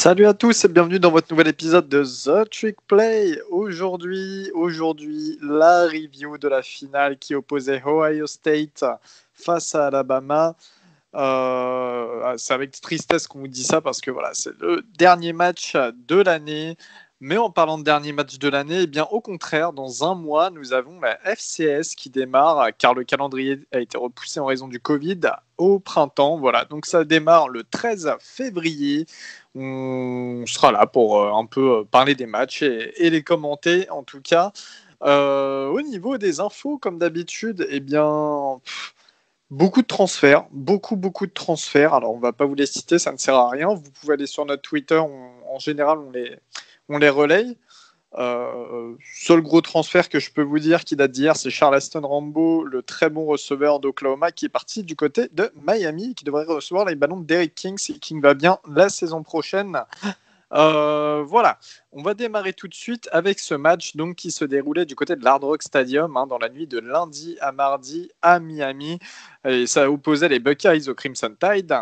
Salut à tous et bienvenue dans votre nouvel épisode de The Trick Play. Aujourd'hui, la review de la finale qui opposait Ohio State face à Alabama. C'est avec tristesse qu'on vous dit ça parce que voilà, c'est le dernier match de l'année. Mais en parlant de dernier match de l'année, eh bien au contraire, dans un mois, nous avons la FCS qui démarre car le calendrier a été repoussé en raison du Covid au printemps. Voilà, donc ça démarre le 13 février. On sera là pour un peu parler des matchs et les commenter en tout cas. Au niveau des infos, comme d'habitude, eh bien, beaucoup de transferts, beaucoup de transferts. Alors, on va pas vous les citer, ça ne sert à rien. Vous pouvez aller sur notre Twitter, en général, on les relaye. Seul gros transfert que je peux vous dire qui date d'hier, c'est Charleston Rambo, le très bon receveur d'Oklahoma, qui est parti du côté de Miami, qui devrait recevoir les ballons de Derrick King, si King va bien la saison prochaine. Voilà, on va démarrer tout de suite avec ce match donc, qui se déroulait du côté de l'Hard Rock Stadium dans la nuit de lundi à mardi à Miami. Et ça opposait les Buckeyes au Crimson Tide.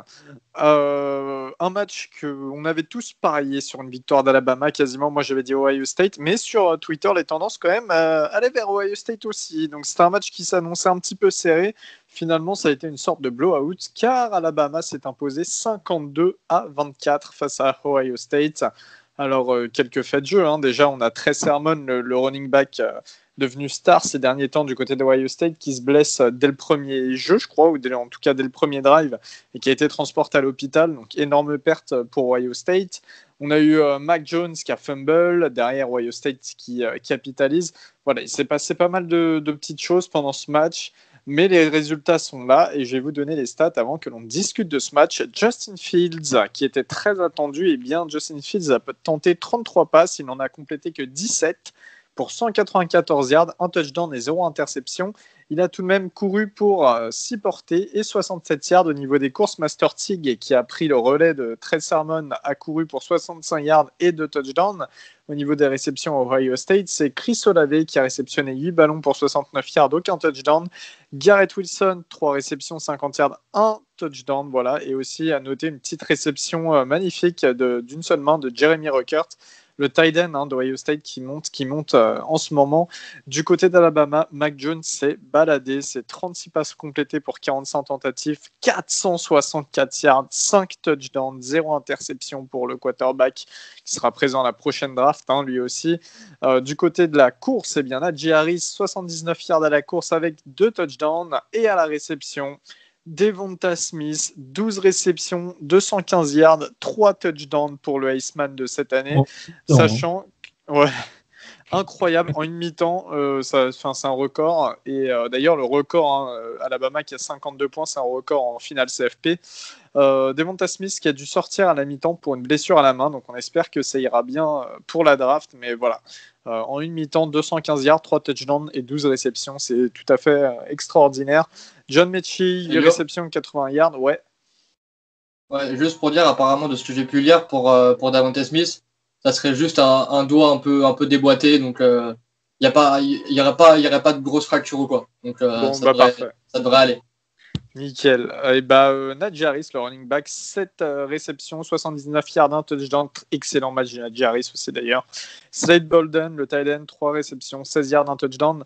Un match qu'on avait tous parié sur une victoire d'Alabama quasiment. Moi j'avais dit Ohio State, mais sur Twitter les tendances quand même allaient vers Ohio State aussi. Donc c'était un match qui s'annonçait un petit peu serré. Finalement ça a été une sorte de blowout car Alabama s'est imposé 52-24 face à Ohio State. Alors quelques faits de jeu. Déjà on a Trey Sermon, le running back devenu star ces derniers temps du côté d'Ohio State, qui se blesse dès le premier jeu, je crois, ou en tout cas dès le premier drive, et qui a été transporté à l'hôpital. Donc énorme perte pour Ohio State. On a eu Mac Jones qui a fumble, derrière Ohio State qui capitalise. Voilà, il s'est passé pas mal de petites choses pendant ce match, mais les résultats sont là, et je vais vous donner les stats avant que l'on discute de ce match. Justin Fields, qui était très attendu, eh bien Justin Fields a tenté 33 passes, il n'en a complété que 17, pour 194 yards, un touchdown et 0 interception. Il a tout de même couru pour 6 portées et 67 yards au niveau des courses. Master Tig, qui a pris le relais de Trey Sermon, a couru pour 65 yards et 2 touchdowns. Au niveau des réceptions à Ohio State, c'est Chris Olave qui a réceptionné 8 ballons pour 69 yards, aucun touchdown. Garrett Wilson, 3 réceptions, 50 yards, 1 touchdown. Voilà. Et aussi à noter une petite réception magnifique d'une seule main de Jeremy Ruckert, le tight end d'Ohio State qui monte en ce moment. Du côté d'Alabama, Mac Jones s'est baladé. C'est 36 passes complétées pour 45 tentatives, 464 yards, 5 touchdowns, 0 interception pour le quarterback qui sera présent à la prochaine draft, lui aussi. Du côté de la course, eh bien, Najee Harris, 79 yards à la course avec 2 touchdowns, et à la réception, Devonta Smith, 12 réceptions, 215 yards, 3 touchdowns pour le Iceman de cette année. Sachant, ouais, incroyable, en une mi-temps, c'est un record. Et d'ailleurs, le record, Alabama qui a 52 points, c'est un record en finale CFP. Devonta Smith qui a dû sortir à la mi-temps pour une blessure à la main, donc on espère que ça ira bien pour la draft, mais voilà. En une mi-temps, 215 yards, 3 touchdowns et 12 réceptions, c'est tout à fait extraordinaire. John Mechie, 8 réceptions, 80 yards, ouais. Ouais, juste pour dire, apparemment, de ce que j'ai pu lire pour Devonta Smith, ça serait juste un doigt un peu déboîté, donc il y aurait pas de grosse fracture ou quoi. Donc ça devrait aller. Nickel. Najee Harris, le running back, 7 réceptions, 79 yards, 1 touchdown. Excellent match de Najee Harris aussi d'ailleurs. Slade Bolden, le tight end, 3 réceptions, 16 yards, 1 touchdown.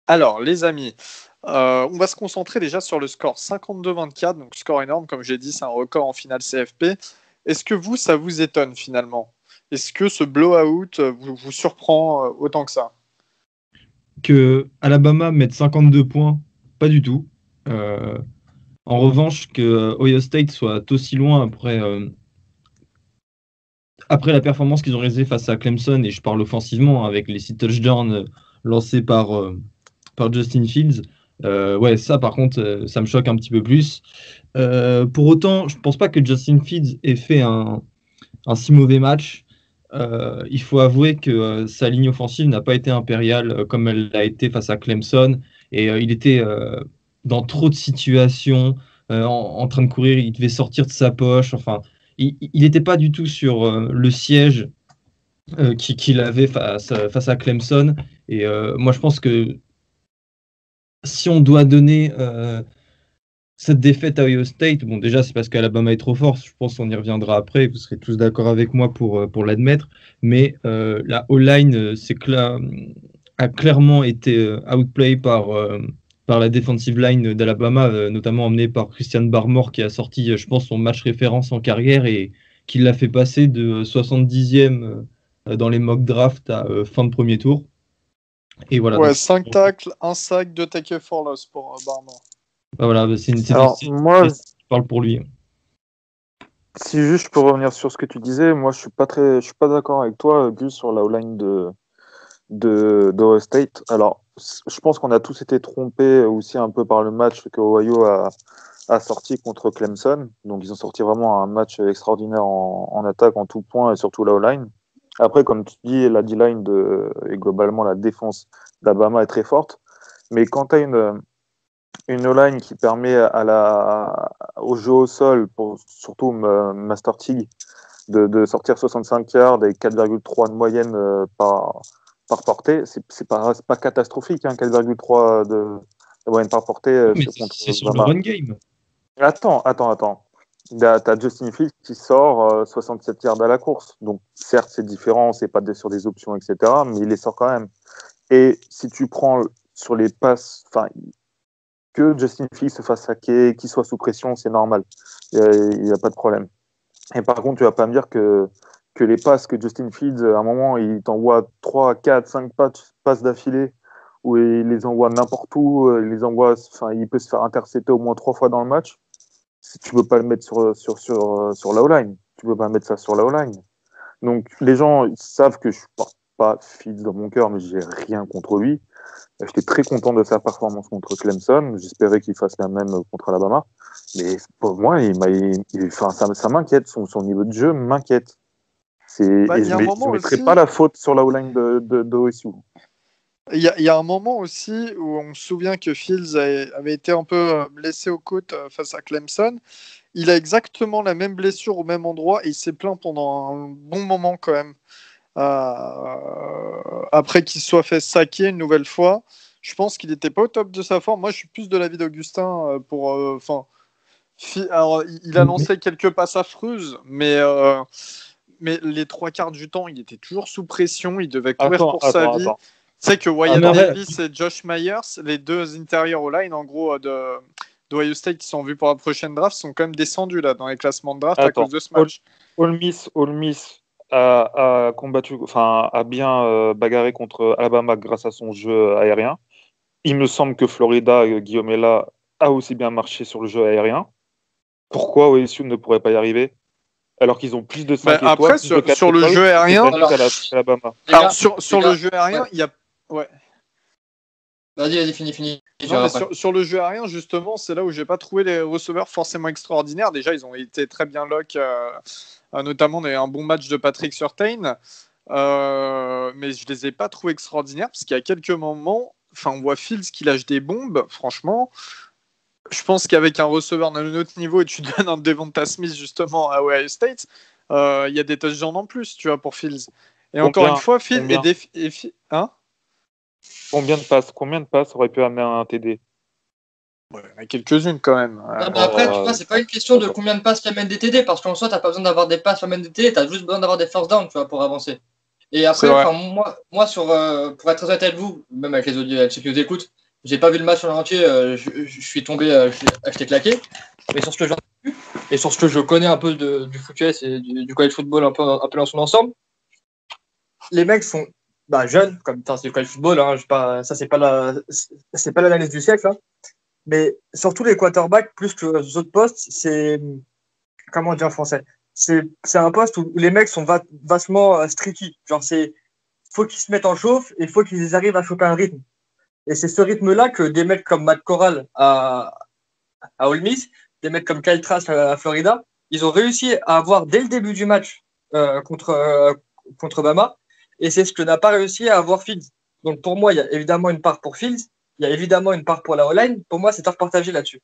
Alors, les amis, on va se concentrer déjà sur le score 52-24, donc score énorme, comme j'ai dit, c'est un record en finale CFP. Est-ce que ça vous étonne finalement? Est-ce que ce blowout vous surprend autant que ça? Que Alabama mette 52 points, pas du tout. En revanche, que Ohio State soit aussi loin après la performance qu'ils ont réalisée face à Clemson, et je parle offensivement avec les 6 touchdowns lancés par Justin Fields, ça par contre, ça me choque un petit peu plus. Pour autant, je ne pense pas que Justin Fields ait fait un si mauvais match. Il faut avouer que sa ligne offensive n'a pas été impériale comme elle l'a été face à Clemson, et il était dans trop de situations, en train de courir, il devait sortir de sa poche, enfin, il n'était pas du tout sur le siège qu'il avait face à Clemson. Et moi je pense que si on doit donner cette défaite à Ohio State, bon, déjà, c'est parce qu'Alabama est trop fort. Je pense qu'on y reviendra après. Vous serez tous d'accord avec moi pour l'admettre. Mais la O-line a clairement été outplay par la defensive line d'Alabama, notamment emmenée par Christian Barmore, qui a sorti, je pense, son match référence en carrière et qui l'a fait passer de 70e dans les mock drafts à fin de premier tour. Et voilà. Ouais, Donc, 5 tacles, 1 sac, 2 tackles for loss pour Barmore. voilà, Alors, moi, je parle pour lui. si juste je peux revenir sur ce que tu disais, moi je suis pas d'accord avec toi, Gus, sur la O-line d'Ohio State. Alors, je pense qu'on a tous été trompés aussi un peu par le match que Ohio a sorti contre Clemson. Donc, ils ont sorti vraiment un match extraordinaire en attaque, en tout point, et surtout la O-line. Après, comme tu dis, la D-line et globalement la défense d'Alabama est très forte. Mais quand tu as une O-line qui permet au jeu au sol, pour surtout Master Teague, de sortir 65 yards et 4,3 de moyenne par portée, c'est pas catastrophique, hein, 4,3 de moyenne par portée. Mais contre c'est sur le run game. Attends. T'as Justin Fields qui sort 67 yards à la course. Donc, certes, c'est différent, c'est pas sur des options, etc., mais il les sort quand même. Et si tu prends sur les passes, enfin, que Justin Fields se fasse saquer, qu'il soit sous pression, c'est normal. Il n'y a pas de problème. Et par contre, tu vas pas me dire que les passes que Justin Fields, à un moment, il t'envoie 3, 4, 5 passes d'affilée, où il les envoie n'importe où, il peut se faire intercepter au moins 3 fois dans le match. Tu peux pas le mettre sur la O-line. Tu peux pas mettre ça sur la O-line. Donc, les gens savent que je porte pas Fields dans mon cœur, mais j'ai rien contre lui. J'étais très content de sa performance contre Clemson. J'espérais qu'il fasse la même contre Alabama. Mais pour moi, ça m'inquiète. Son niveau de jeu m'inquiète. Et je ne mettrai pas la faute sur la O-line de OSU. Il y a un moment aussi où on se souvient que Fields avait été un peu blessé aux côtes face à Clemson. Il a exactement la même blessure au même endroit et il s'est plaint pendant un bon moment quand même. Après qu'il soit fait saquer une nouvelle fois, je pense qu'il n'était pas au top de sa forme. Moi, je suis plus de l'avis d'Augustin alors, il a lancé quelques passes affreuses, mais les 3 quarts du temps, il était toujours sous pression. Il devait courir pour sa vie. Tu sais que Wyatt Davis et Josh Myers, les deux intérieurs au line, en gros, d'Ohio State qui sont vus pour la prochaine draft, sont quand même descendus là, dans les classements de draft à cause de ce match. Ole Miss a combattu, a bien bagarré contre Alabama grâce à son jeu aérien. Il me semble que Florida, Guillaume est là, a aussi bien marché sur le jeu aérien. Pourquoi OSU ne pourrait pas y arriver alors qu'ils ont plus de 5 étoiles. Après, sur le jeu aérien, alors, sur le jeu aérien, il y a... Ouais. Vas-y, finis. Sur le jeu aérien, justement, c'est là où j'ai pas trouvé les receveurs forcément extraordinaires. Déjà, ils ont été très bien lock, notamment on a eu un bon match de Patrick Surtain, mais je les ai pas trouvés extraordinaires parce qu'il y a quelques moments, on voit Fields qui lâche des bombes. Franchement, je pense qu'avec un receveur d'un autre niveau et tu donnes un Devonta Smith justement à Ohio State, il y a des touchdowns en plus, tu vois, pour Fields. Et encore une fois, Fields Combien de passes aurait pu amener un TD? Ouais, il y en a quelques-unes quand même. Non, mais après, tu vois, c'est pas une question de combien de passes qui amènent des TD, parce qu'en soi, t'as pas besoin d'avoir des passes qui amènent des TD, t'as juste besoin d'avoir des first down, tu vois, pour avancer. Et après, moi pour être très honnête avec vous, même avec ceux qui nous écoutent, j'ai pas vu le match en entier, je suis tombé, j'étais claqué. Mais sur ce que j'ai vu, et sur ce que je connais un peu du foot US et du college football un peu dans son ensemble, les mecs sont jeunes, comme c'est du college football, hein, ça c'est pas l'analyse du siècle, hein. Mais surtout les quarterbacks, plus que les autres postes, c'est, comment dire en français, c'est un poste où les mecs sont vachement streaky. Genre, faut qu'ils se mettent en chauffe et faut qu'ils arrivent à choper un rythme. Et c'est ce rythme-là que des mecs comme Matt Corral à Ole Miss, des mecs comme Kyle Trask à Florida, ils ont réussi à avoir dès le début du match contre Bama. Et c'est ce que n'a pas réussi à avoir Fields. Donc pour moi, il y a évidemment une part pour Fields, il y a évidemment une part pour la O-line. Pour moi, c'est à repartager là-dessus.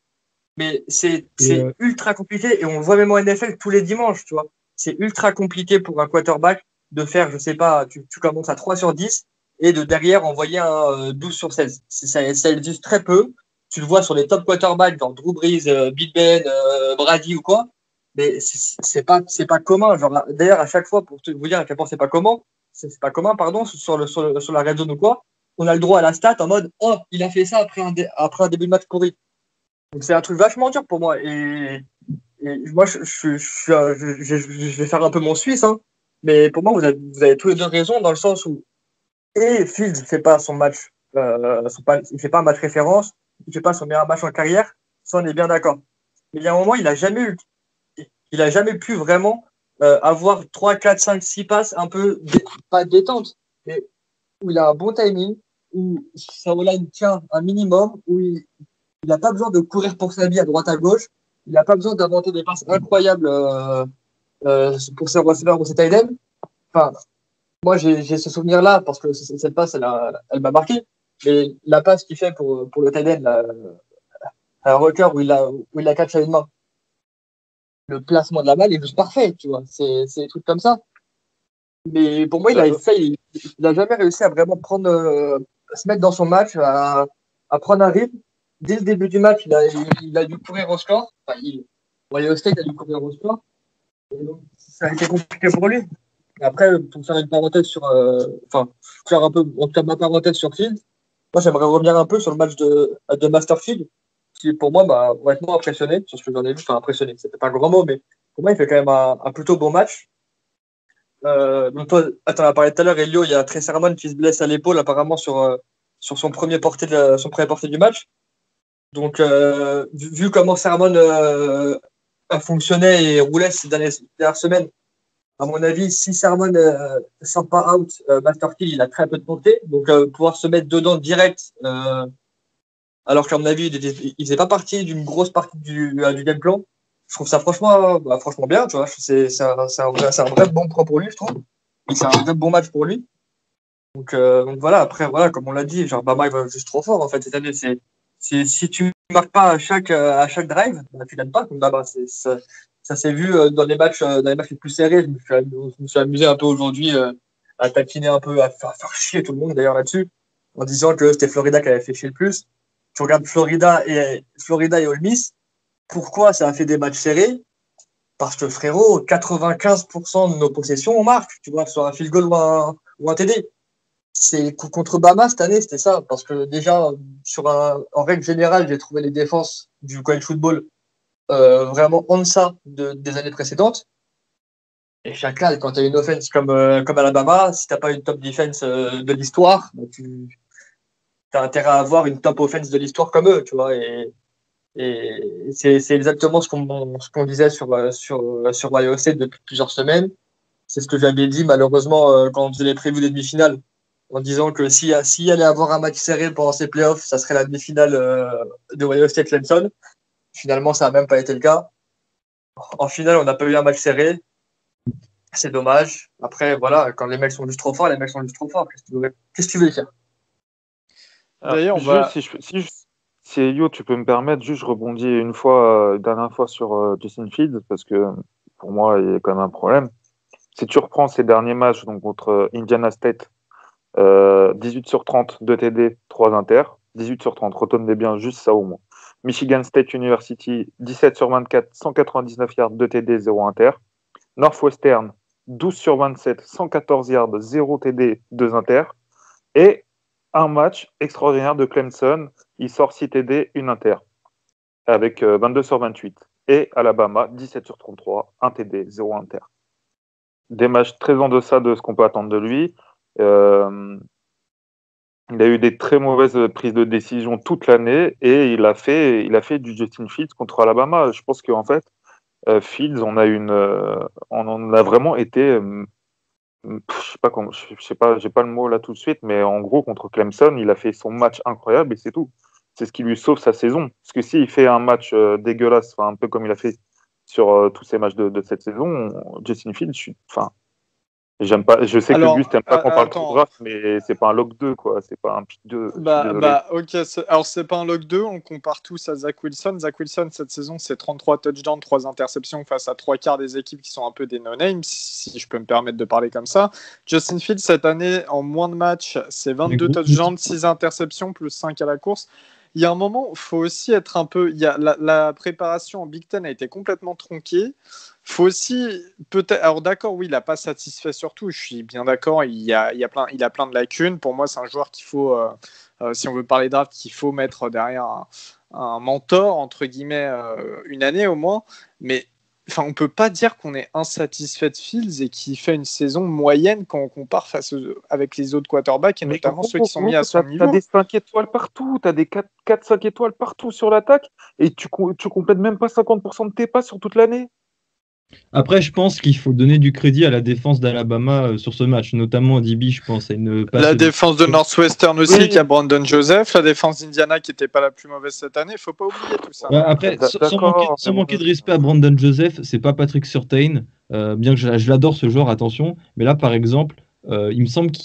Mais c'est ultra compliqué et on le voit même en NFL tous les dimanches, tu vois. C'est ultra compliqué pour un quarterback de faire, je sais pas, tu commences à 3 sur 10 et de derrière envoyer un 12 sur 16. Ça existe très peu. tu le vois sur les top quarterbacks, genre Drew Brees, Big Ben, Brady ou quoi, mais c'est pas commun. Genre, d'ailleurs, à chaque fois, pour vous dire à quel point c'est pas commun, pardon, sur la red zone ou quoi, on a le droit à la stat en mode, oh, il a fait ça après un début de match pourri. Donc c'est un truc vachement dur pour moi. Et moi, je vais faire un peu mon Suisse, hein, mais pour moi, vous avez tous les deux raison dans le sens où et Fields ne fait pas son match, il fait pas un match référence, il fait pas son meilleur match en carrière, ça on est bien d'accord. Mais il y a un moment, il a jamais pu vraiment avoir 3, 4, 5, 6 passes un peu, pas détente, mais où il a un bon timing, où sa O-line tient un minimum, où il n'a pas besoin de courir pour sa vie à droite à gauche, il n'a pas besoin d'inventer des passes incroyables pour ses receveurs ou ses tight ends. Enfin, moi, j'ai ce souvenir-là parce que cette passe, elle m'a marqué. Mais la passe qu'il fait pour le tight end, à Rucker, où il la catch à une main, le placement de la balle est juste parfait, tu vois. C'est des trucs comme ça. Mais pour moi, il a jamais réussi à vraiment se mettre dans son match, à prendre un rythme. Dès le début du match, il a dû courir au score. Enfin, Ohio State a dû courir au score. Et donc, ça a été compliqué pour lui. Après, pour faire une parenthèse faire un peu, en tout cas ma parenthèse sur Field, moi j'aimerais revenir un peu sur le match de Masterfield, qui pour moi m'a honnêtement impressionné sur ce que j'en ai vu. Enfin, impressionné, c'était pas un grand mot, mais pour moi il fait quand même un plutôt beau match. Donc toi, t'en as parlé tout à l'heure, Elio, il y a Trey Sermon qui se blesse à l'épaule apparemment sur son premier porté du match. Donc vu comment Sermon a fonctionné et roulait ces dernières semaines, à mon avis, si Sermon sort pas out, Masterfield, il a très peu de portée. Donc, pouvoir se mettre dedans direct, alors qu'à mon avis, il faisait pas partie d'une grosse partie du game plan. Je trouve ça franchement bien, tu vois. C'est un vrai bon pro pour lui, je trouve. Et c'est un vrai bon match pour lui. Donc voilà, après, voilà, comme on l'a dit, genre, Bama, il va juste trop fort, en fait, cette année. Si tu marques pas à chaque drive, bah, tu gagnes pas, comme Bama. Ça s'est vu dans les matchs les plus serrés. Je me suis amusé un peu aujourd'hui à taquiner un peu, à faire chier tout le monde d'ailleurs là-dessus, en disant que c'était Florida qui avait fait chier le plus. Tu regardes Florida et Ole Miss. Pourquoi ça a fait des matchs serrés? Parce que frérot, 95% de nos possessions, on marque, tu vois, soit un field goal ou un TD. C'est contre Bama cette année, c'était ça. Parce que déjà, en règle générale, j'ai trouvé les défenses du college football vraiment en deçà des années précédentes. Et chacal, quand tu as une offense comme Alabama, si tu n'as pas une top defense de l'histoire, bah, tu as intérêt à avoir une top offense de l'histoire comme eux, tu vois. Et c'est exactement ce qu'on disait sur Ohio State depuis plusieurs semaines. C'est ce que j'avais dit malheureusement quand on faisait les prévus des demi-finales, en disant que s'il allait avoir un match serré pendant ces playoffs, ça serait la demi-finale de Ohio State-Clemson. Finalement, ça n'a même pas été le cas. En finale, on n'a pas eu un match serré. C'est dommage. Après, voilà, quand les mecs sont juste trop forts, les mecs sont juste trop forts. Qu'est-ce que tu veux faire? D'ailleurs, si Elio, tu peux me permettre, juste je rebondis une dernière fois sur Justin Fields, parce que pour moi, il y a quand même un problème. Si tu reprends ces derniers matchs, donc contre Indiana State, 18 sur 30, 2 TD, 3 inter, 18 sur 30, retenez bien juste ça au moins. Michigan State University, 17 sur 24, 199 yards, 2 TD, 0 inter. Northwestern, 12 sur 27, 114 yards, 0 TD, 2 inter. Et un match extraordinaire de Clemson, il sort 6 TD, 1 inter, avec 22 sur 28. Et Alabama, 17 sur 33, 1 TD, 0 inter. Des matchs très en deçà de ce qu'on peut attendre de lui. Il a eu des très mauvaises prises de décision toute l'année et il a fait du Justin Fields contre Alabama. Je pense qu'en fait, Fields, on en a vraiment été, je sais pas, j'ai pas le mot là tout de suite, mais en gros contre Clemson, il a fait son match incroyable et c'est tout. C'est ce qui lui sauve sa saison. Parce que s'il fait un match dégueulasse, un peu comme il a fait sur tous ces matchs de cette saison, Justin Fields, j'aime pas. Je sais que Gus t'aime pas qu'on parle trop draft, mais c'est pas un log 2, quoi. C'est pas un pick 2. Ok. Alors, c'est pas un log 2. On compare tous à Zach Wilson. Zach Wilson, cette saison, c'est 33 touchdowns, 3 interceptions face à 3/4 des équipes qui sont un peu des no-names, si je peux me permettre de parler comme ça. Justin Fields, cette année, en moins de matchs, c'est 22 touchdowns, 6 interceptions, plus 5 à la course. il y a un moment, il faut aussi être un peu. Il y a la préparation en Big Ten a été complètement tronquée. Faut aussi peut-être. Alors d'accord, oui, il n'a pas satisfait surtout. Je suis bien d'accord. Il a plein de lacunes. Pour moi, c'est un joueur qu'il faut, si on veut parler draft, qu'il faut mettre derrière un mentor entre guillemets une année au moins. Mais enfin, on peut pas dire qu'on est insatisfait de Fields et qu'il fait une saison moyenne quand on compare avec les autres quarterbacks et notamment ceux qui sont mis à son niveau. Tu as des 5 étoiles partout, tu as des 4-5 étoiles partout sur l'attaque et tu complètes même pas 50% de tes passes sur toute l'année. Après, je pense qu'il faut donner du crédit à la défense d'Alabama sur ce match, notamment DB, je pense, à une passe. La défense de Northwestern aussi, qui a Brandon Joseph, la défense d'Indiana qui n'était pas la plus mauvaise cette année, il ne faut pas oublier tout ça. Ouais, après, sans manquer de respect à Brandon Joseph, c'est pas Patrick Surtain, bien que je l'adore ce joueur, attention, mais là, par exemple, il me semble que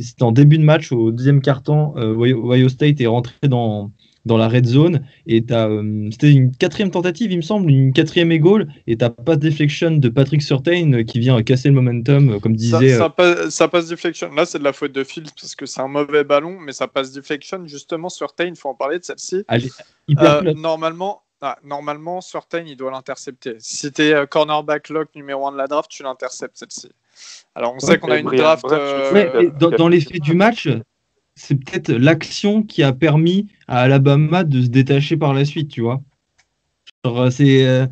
c'était en début de match, au deuxième quart-temps, Ohio State est rentré dans la red zone et c'était une 4e tentative, il me semble, une 4e et goal, et t'as pas de deflection de Patrick Surtain qui vient casser le momentum, comme disait. Ça passe deflection. Là, c'est de la faute de Fields parce que c'est un mauvais ballon, mais ça passe deflection. Justement, Surtain, il faut en parler de celle-ci. Normalement, Surtain, il doit l'intercepter. Si t'es cornerback lock numéro 1 de la draft, tu l'interceptes celle-ci. Alors, on sait qu'on a une draft. Dans les faits du match, c'est peut-être l'action qui a permis à Alabama de se détacher par la suite, tu vois. Genre, ouais,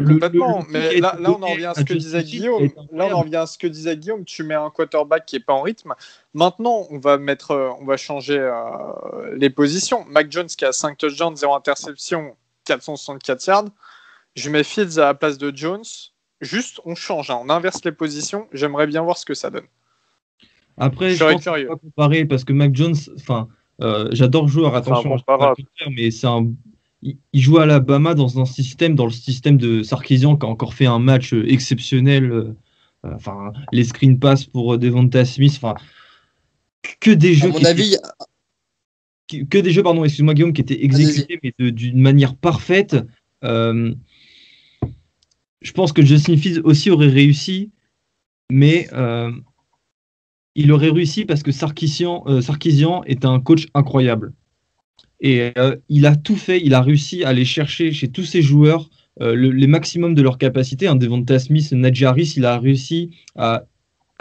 complètement. Mais là, on en revient à ce que disait Guillaume. Tu mets un quarterback qui n'est pas en rythme. Maintenant, on va changer les positions. Mac Jones qui a 5 touchdowns, 0 interception, 464 yards. Je mets Fields à la place de Jones. Juste, on change, on inverse les positions. J'aimerais bien voir ce que ça donne. Après, je pense qu'on va comparer parce que Mac Jones, j'adore le joueur, attention, mais il joue à Alabama dans le système de Sarkisian qui a encore fait un match exceptionnel. Les screen pass pour Devonta Smith, que des jeux. Que des jeux, pardon, excuse-moi Guillaume, qui étaient exécutés mais d'une manière parfaite. Je pense que Justin Fields aussi aurait réussi, mais il aurait réussi parce que Sarkisian est un coach incroyable. Et il a tout fait, il a réussi à aller chercher chez tous ses joueurs les maximums de leur capacité. Devonta Smith, Najee Harris, il a réussi à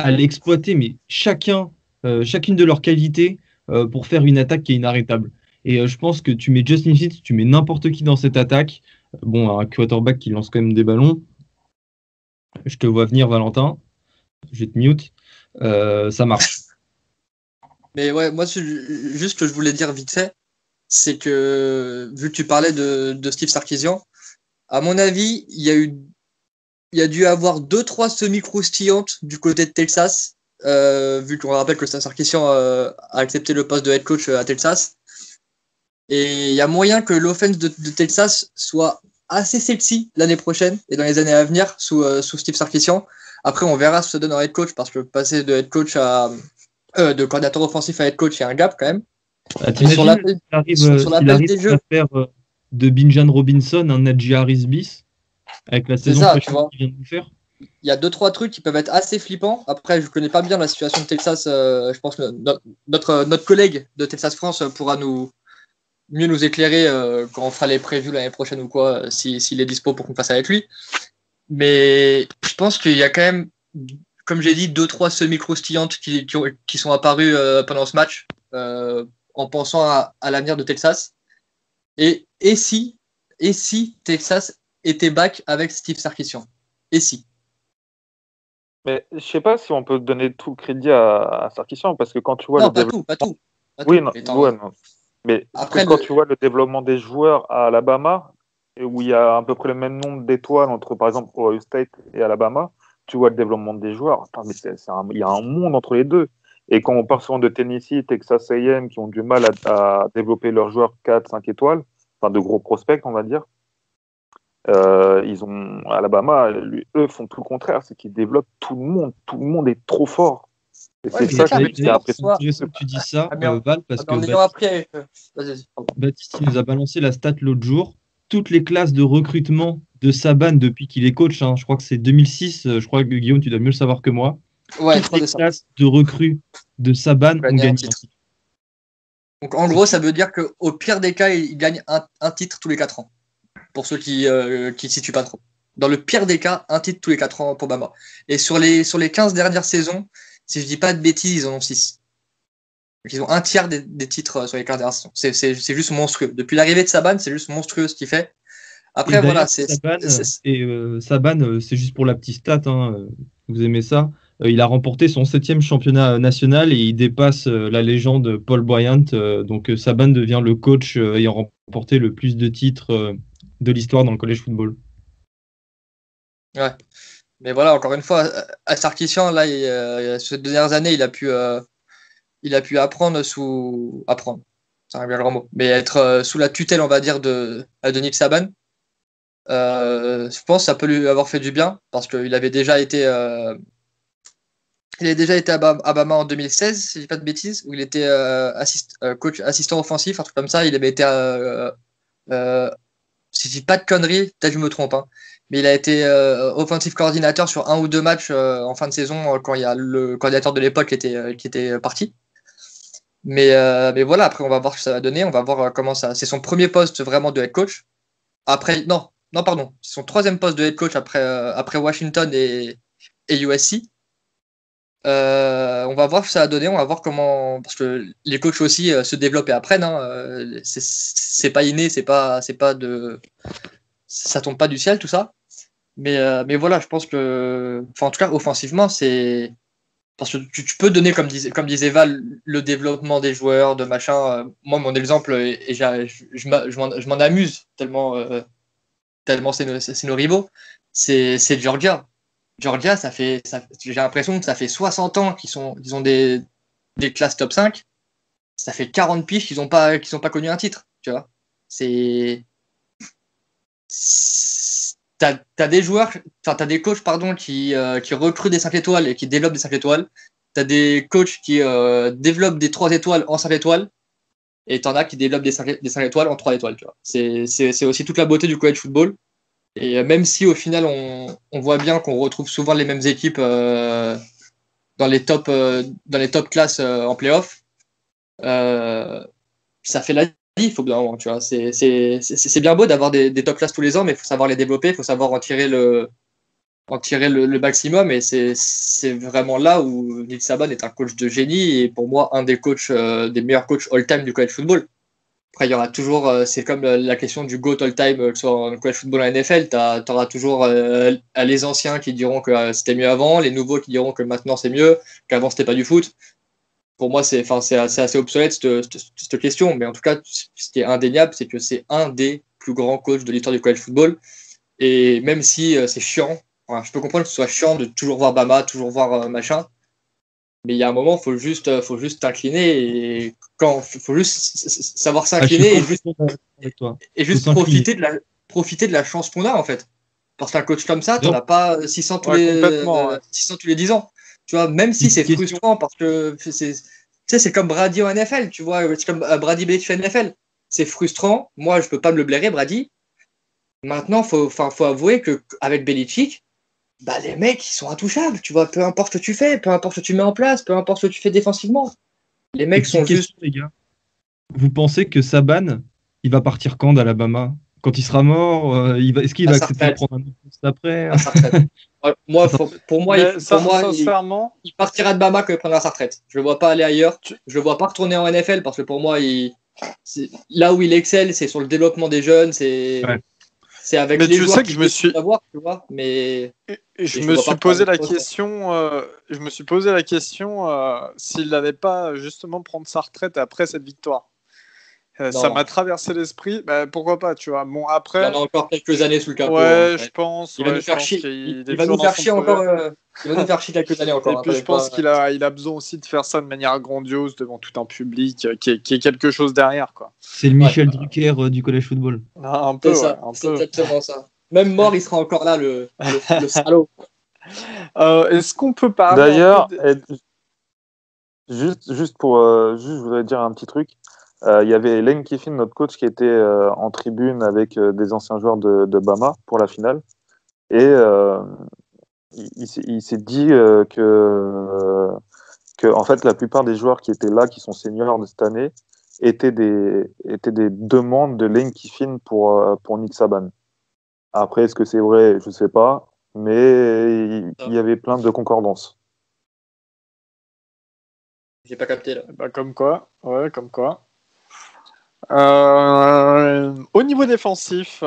l'exploiter, mais chacune de leurs qualités pour faire une attaque qui est inarrêtable. Et je pense que tu mets Justin Fields, tu mets n'importe qui dans cette attaque. Un quarterback qui lance quand même des ballons. Je te vois venir, Valentin. Je vais te mute. Ça marche. Mais ouais, moi, juste ce que je voulais dire vite fait, c'est que, vu que tu parlais de Steve Sarkisian, à mon avis, il y a dû avoir 2-3 semi-croustillantes du côté de Texas, vu qu'on rappelle que Sarkisian a accepté le poste de head coach à Texas. Et il y a moyen que l'offense de Texas soit assez sexy l'année prochaine et dans les années à venir sous Steve Sarkisian. Après, on verra ce que ça donne en head coach parce que passer de head coach de coordinateur offensif à head coach, il y a un gap quand même. Il arrive à faire de Bijan Robinson un Najee Harris bis avec la saison prochaine qu'il vient de faire. Il y a 2-3 trucs qui peuvent être assez flippants. Après, je ne connais pas bien la situation de Texas. Je pense que notre collègue de Texas France pourra mieux nous éclairer quand on fera les previews l'année prochaine ou quoi, s'il est dispo pour qu'on fasse avec lui. Mais je pense qu'il y a quand même, comme j'ai dit, 2-3 semi-croustillantes qui sont apparues pendant ce match en pensant à l'avenir de Texas. Et si Texas était back avec Steve Sarkisian? Et si? Mais je sais pas si on peut donner tout le crédit à Sarkisian parce que quand tu vois pas tout. Mais après, quand tu vois le développement des joueurs à Alabama, où il y a à peu près le même nombre d'étoiles entre, par exemple, Ohio State et Alabama, tu vois le développement des joueurs. Attends, mais il y a un monde entre les deux. Et quand on parle souvent de Tennessee, Texas A&M, qui ont du mal à développer leurs joueurs 4-5 étoiles, enfin de gros prospects, on va dire, Alabama, eux font tout le contraire, c'est qu'ils développent tout le monde. Tout le monde est trop fort. Et c'est ça que j'ai l'impression que tu dis ça, Val, parce que Baptiste il nous a balancé la stat l'autre jour. Toutes les classes de recrutement de Saban depuis qu'il est coach, je crois que c'est 2006, je crois que Guillaume, tu dois mieux le savoir que moi. Ouais, toutes les classes de recrues de Saban ont gagné un titre. Donc en gros, ça veut dire qu'au pire des cas, il gagne un titre tous les 4 ans. Pour ceux qui ne situent pas trop. Dans le pire des cas, un titre tous les 4 ans pour Bama. Et sur les 15 dernières saisons, si je dis pas de bêtises, ils en ont 6. Donc, ils ont un tiers des titres sur les 15 dernières saisons. C'est juste monstrueux. Depuis l'arrivée de Saban, c'est juste monstrueux ce qu'il fait. Après, voilà, Saban, c'est juste pour la petite stat, hein, vous aimez ça. Il a remporté son 7e championnat national et il dépasse la légende Paul Bryant. Donc Saban devient le coach ayant remporté le plus de titres de l'histoire dans le college football. Ouais, mais voilà, encore une fois, à Sarkisian, là, ces 2 dernières années, il a pu apprendre apprendre, c'est un bien grand mot, mais être sous la tutelle, on va dire, de Nick Saban. Je pense que ça peut lui avoir fait du bien parce qu'il avait déjà été à Bama en 2016, si je dis pas de bêtises, où il était coach assistant offensif, un truc comme ça. Il avait été, si je dis pas de conneries, peut-être je me trompe, hein, mais il a été offensive coordinateur sur 1 ou 2 matchs en fin de saison quand il y a le coordinateur de l'époque qui était parti. Mais voilà, après on va voir ce que ça va donner, on va voir comment ça. C'est son premier poste vraiment de head coach. Après, non, pardon, c'est son 3e poste de head coach après Washington et USC. On va voir ce que ça va donner, on va voir comment, parce que les coachs aussi se développent et apprennent. Hein, c'est pas inné, c'est pas ça tombe pas du ciel tout ça. Mais voilà, je pense que, enfin en tout cas offensivement, c'est parce que tu peux donner comme disait Val le développement des joueurs, de machin. Moi mon exemple et je m'en amuse tellement c'est nos rivaux, c'est Georgia. Georgia, j'ai l'impression que ça fait 60 ans qu'ils ont des classes top 5. Ça fait 40 piges qu'ils n'ont pas connu un titre. Tu vois, t'as des joueurs, enfin t'as des coachs pardon qui recrutent des 5 étoiles et qui développent des 5 étoiles. T'as des coachs qui développent des 3 étoiles en 5 étoiles. Et t'en as qui développent des 5 étoiles en 3 étoiles. Tu vois. C'est aussi toute la beauté du college football. Et même si au final on voit bien qu'on retrouve souvent les mêmes équipes dans les top classes en playoff, ça fait la vie, il faut bien, tu vois. C'est bien beau d'avoir des top classes tous les ans, mais il faut savoir les développer, il faut savoir en tirer le maximum. Et c'est vraiment là où Nick Saban est un coach de génie et pour moi un des coachs des meilleurs coachs all-time du college football. Après, il y aura toujours, c'est comme la question du GOAT all-time, que ce soit en college football en NFL, tu auras toujours les anciens qui diront que c'était mieux avant, les nouveaux qui diront que maintenant c'est mieux, qu'avant c'était pas du foot. Pour moi, c'est assez obsolète cette question, mais en tout cas, ce qui est indéniable, c'est que c'est un des plus grands coachs de l'histoire du college football. Et même si c'est chiant, enfin, je peux comprendre que ce soit chiant de toujours voir Bama, toujours voir machin, mais il y a un moment, faut juste t'incliner et faut juste savoir s'incliner et juste profiter de la chance qu'on a en fait. Parce qu'un coach comme ça, t'en as pas 600 tous les 10 ans. Tu vois, même si c'est frustrant parce que c'est comme Brady en NFL, tu vois, c'est comme Brady Belichick en NFL. C'est frustrant. Moi, je peux pas me le blairer, Brady. Maintenant, faut avouer que avec Belichick, bah, les mecs, ils sont intouchables, tu vois, peu importe ce que tu fais, peu importe ce que tu mets en place, peu importe ce que tu fais défensivement. Les mecs sont juste... Les gars. Vous pensez que Saban, il va partir quand d'Alabama? Quand il sera mort, est-ce qu'il va accepter de prendre un autre poste après? Pour moi, il partira de Bama quand il prendra sa retraite. Je le vois pas aller ailleurs. Je le vois pas retourner en NFL parce que pour moi, là où il excelle, c'est sur le développement des jeunes, c'est... Ouais. C'est avec les joueurs que je me suis avoir, tu vois, mais je me suis posé la question s'il n'allait pas justement prendre sa retraite après cette victoire. Ça m'a traversé l'esprit. Bah, pourquoi pas, tu vois. Bon, après, il en a encore quelques années sous le capot. Ouais, je pense. Il va nous faire chier. Il va nous faire chier encore. Il va nous faire chier quelques années encore. Et puis je pense qu'il a besoin aussi de faire ça de manière grandiose devant tout un public qui est quelque chose derrière, quoi. C'est le Michel Drucker du college football. Un peu, c'est exactement ça. Même mort, il sera encore là, le salaud. Est-ce qu'on peut parler d'ailleurs, juste je voudrais dire un petit truc. Il y avait Lane Kiffin, notre coach, qui était en tribune avec des anciens joueurs de Bama pour la finale. Et il s'est dit que en fait, la plupart des joueurs qui étaient là, qui sont seniors de cette année, étaient des demandes de Lane Kiffin pour Nick Saban. Après, est-ce que c'est vrai? Je ne sais pas, mais il y avait plein de concordances. J'ai pas capté là. Bah, comme quoi. Ouais, comme quoi. Au niveau défensif,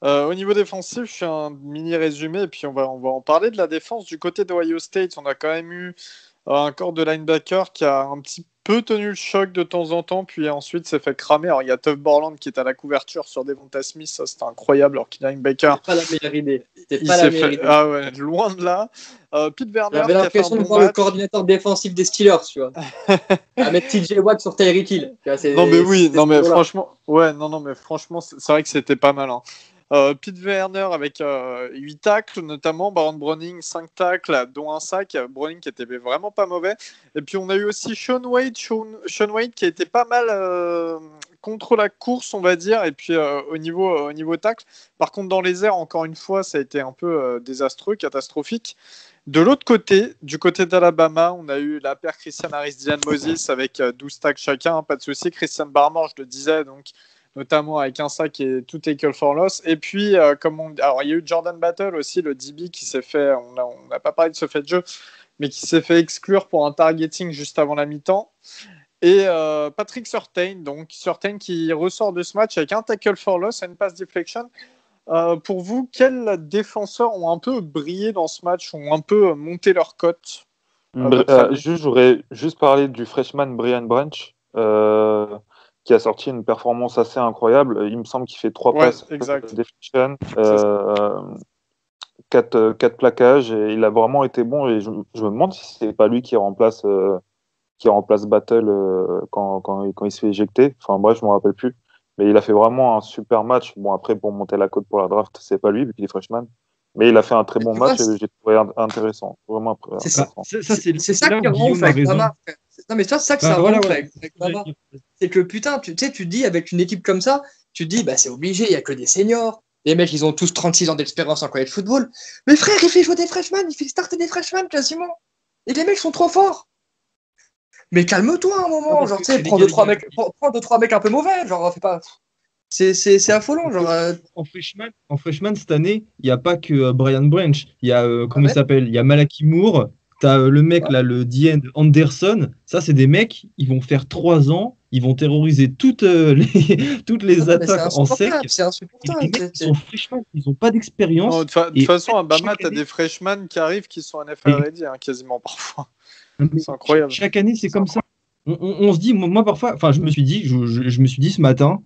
je fais un mini résumé et puis on va en parler de la défense. Du côté d'Ohio State, on a quand même eu un corps de linebacker qui a un petit peu tenu le choc de temps en temps, puis ensuite s'est fait cramer. Alors il y a Tuff Borland qui est à la couverture sur Devonta Smith, ça c'était incroyable, alors qu'il est linebacker. C'était pas la meilleure idée. Ah ouais, loin de là. Pete Werner. J'avais l'impression de voir le coordinateur défensif des Steelers, tu vois. À mettre TJ Watt sur Tyreek Hill. Franchement, c'est vrai que c'était pas mal. Hein. Pete Werner avec 8 tacles, notamment Baron Browning 5 tacles, dont un sac. Browning qui était vraiment pas mauvais. Et puis on a eu aussi Sean Wade qui a été pas mal contre la course, on va dire, et puis au niveau tacle. Par contre, dans les airs, encore une fois, ça a été un peu désastreux, catastrophique. De l'autre côté, du côté d'Alabama, on a eu la paire Christian Harris-Dylan Moses avec 12 tacles chacun, pas de souci. Christian Barmore, je le disais, donc notamment avec un sac et tout tackle for loss. Et puis, alors il y a eu Jordan Battle aussi, le DB qui s'est fait, on n'a pas parlé de ce fait de jeu, mais qui s'est fait exclure pour un targeting juste avant la mi-temps. Et Patrick Surtain qui ressort de ce match avec un tackle for loss et une pass deflection. Pour vous, quels défenseurs ont un peu brillé dans ce match, ont un peu monté leur cote? J'aurais juste parlé du freshman Brian Branch, qui a sorti une performance assez incroyable. Il me semble qu'il fait 3 passes deflection, 4 plaquages, et il a vraiment été bon. Et je me demande si c'est pas lui qui remplace Battle quand il se fait éjecter. Enfin bref, je me rappelle plus. Mais il a fait vraiment un super match. Bon, après, pour monter la cote pour la draft, c'est pas lui, vu qu'il est freshman. Mais il a fait un très bon match et j'ai trouvé intéressant. Vraiment intéressant. C'est ça qui rend ouf avec Bama. Non, mais toi, c'est ça que ça rend ouf avec Bama. C'est que putain, tu dis, avec une équipe comme ça, tu te dis, bah, c'est obligé, il n'y a que des seniors. Les mecs, ils ont tous 36 ans d'expérience en college football. Mais frère, il fait jouer des freshmen, il fait starter des freshmen quasiment. Et les mecs sont trop forts. Mais calme-toi un moment, genre, tu sais, prends 2-3 mecs un peu mauvais, genre, fais pas. C'est affolant, genre. En freshman cette année, il n'y a pas que Brian Branch. Il y a comment il s'appelle? Il y a Malaki Moore. T'as le mec là, le D-end Anderson. Ça, c'est des mecs. Ils vont faire 3 ans. Ils vont terroriser toutes les attaques en sec. C'est insupportable. Les mecs, ils sont freshmen. Ils n'ont pas d'expérience. De toute façon, à Bama, t'as des freshmen qui arrivent qui sont NFL ready, quasiment parfois. C'est incroyable. Chaque année, c'est comme ça. On se dit, moi parfois, enfin, je me suis dit ce matin.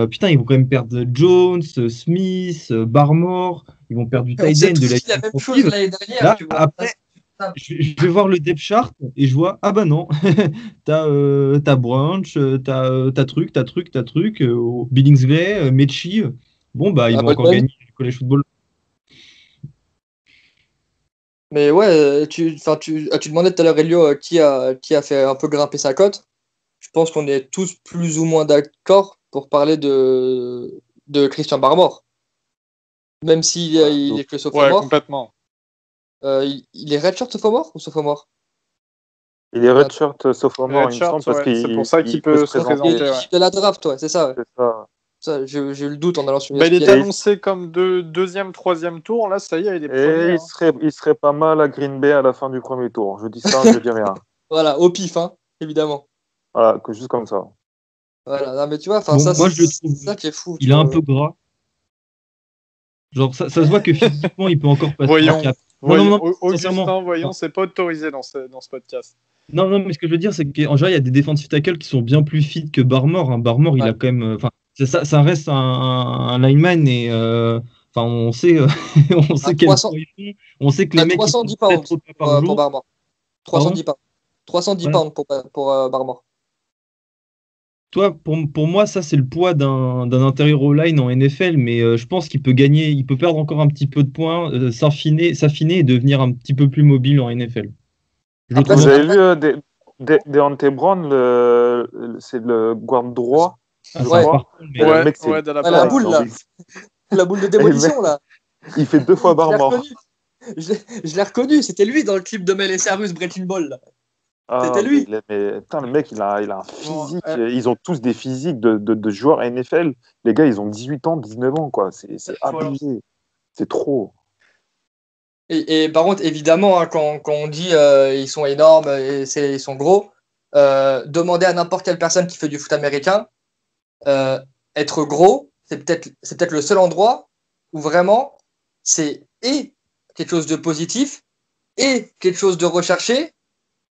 Putain, ils vont quand même perdre Jones, Smith, Barmore, ils vont perdre du tight end de la même chose l'année dernière. Là, après, je vais voir le depth chart et je vois, ah bah non, t'as Branch, t'as truc, Billingsley, Mechie. Bon, bah, ils vont encore gagner le college football. Mais ouais, tu demandais tout à l'heure, Elio, qui a fait un peu grimper sa cote. Je pense qu'on est tous plus ou moins d'accord pour parler de Christian Barmore. Même s'il est que sophomore. Ouais, complètement. Il est redshirt sophomore ou sophomore? Il est redshirt sophomore, il me semble, parce c'est pour ça qu'il peut se présenter. De la draft, ouais, c'est ça. Ouais. C'est ça. Ça, j'ai eu le doute en allant sur il est annoncé comme deuxième, troisième tour. Là, ça y est, il est premier. Et il serait pas mal à Green Bay à la fin du premier tour. Je dis ça, je dis rien. Voilà, au pif, évidemment. Voilà, juste comme ça. Voilà, non, mais tu vois, bon, moi, je le trouve, ça qui est fou. Il est un peu gras. Genre, ça se voit que physiquement, il peut encore passer. Voyons, c'est pas autorisé dans ce podcast. Non, mais ce que je veux dire, c'est qu'en général, il y a des defensive tackles qui sont bien plus fit que Barmore. Barmore, il a quand même. Ça reste un lineman et on sait, on sait que les mecs. 310 pounds pour Barmore. 310 pounds. 310 pounds pour Barmore. Toi, pour moi, ça, c'est le poids d'un intérieur O-line en NFL, mais je pense qu'il peut gagner, il peut perdre encore un petit peu de points, s'affiner et devenir un petit peu plus mobile en NFL. Vous avez vu Deontay Brown, c'est le guard droit. La boule, là. La boule de démolition, là. Il fait 2 fois Barmore. Je l'ai reconnu, c'était lui dans le clip de Miley Cyrus, Breaking Ball, là. C'était lui. Putain, le mec, il a un Bon, physique. Ils ont tous des physiques de joueurs NFL. Les gars, ils ont 18 ans, 19 ans, quoi. C'est Voilà. abusé. C'est trop. Et par contre, évidemment, hein, quand on dit ils sont énormes et ils sont gros, demandez à n'importe quelle personne qui fait du foot américain, être gros, c'est peut-être le seul endroit où vraiment c'est et quelque chose de positif et quelque chose de recherché.